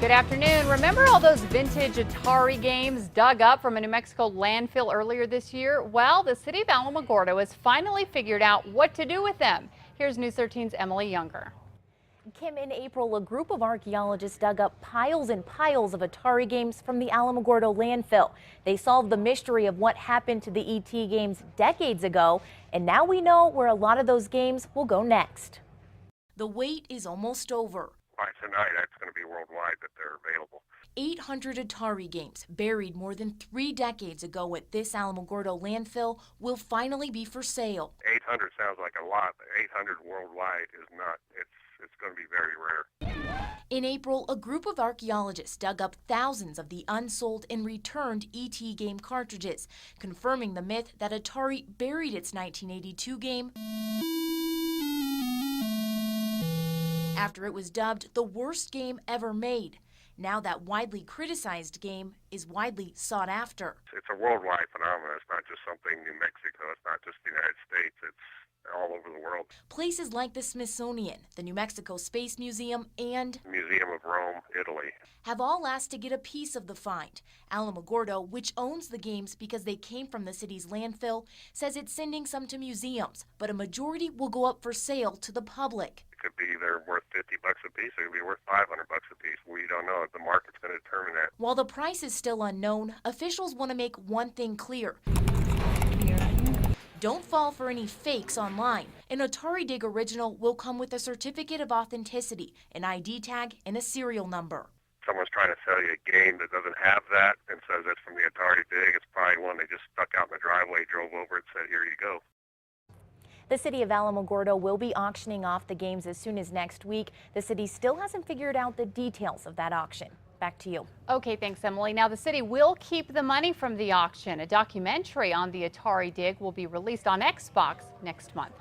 Good afternoon. Remember all those vintage Atari games dug up from a New Mexico landfill earlier this year? Well, the city of Alamogordo has finally figured out what to do with them. Here's News 13's Emily Younger. Kim, in April, a group of archaeologists dug up piles and piles of Atari games from the Alamogordo landfill. They solved the mystery of what happened to the ET games decades ago, and now we know where a lot of those games will go next. The wait is almost over. By tonight, it's going to be worldwide that they're available. 800 Atari games buried more than 3 decades ago at this Alamogordo landfill will finally be for sale. 800 sounds like a lot, but 800 worldwide is not. It's going to be very rare. In April, a group of archaeologists dug up thousands of the unsold and returned ET game cartridges, confirming the myth that Atari buried its 1982 game after it was dubbed the worst game ever made. Now that widely criticized game is widely sought after. It's a worldwide phenomenon. It's not just something New Mexico. It's not just the United States. It's all over the world. Places like the Smithsonian, the New Mexico Space Museum, and Museum of Rome, Italy, have all asked to get a piece of the find. Alamogordo, which owns the games because they came from the city's landfill, says it's sending some to museums, but a majority will go up for sale to the public. It could be they're worth $50 a piece. It could be worth $500 a piece. We don't know. The market's going to determine that. While the price is still unknown, officials want to make one thing clear. Don't fall for any fakes online. An Atari Dig original will come with a certificate of authenticity, an ID tag, and a serial number. Someone's trying to sell you a game that doesn't have that and says it's from the Atari Dig. It's probably one they just stuck out in the driveway, drove over it, said, here you go. The city of Alamogordo will be auctioning off the games as soon as next week. The city still hasn't figured out the details of that auction. Back to you. Okay, thanks, Emily. Now, the city will keep the money from the auction. A documentary on the Atari Dig will be released on Xbox next month.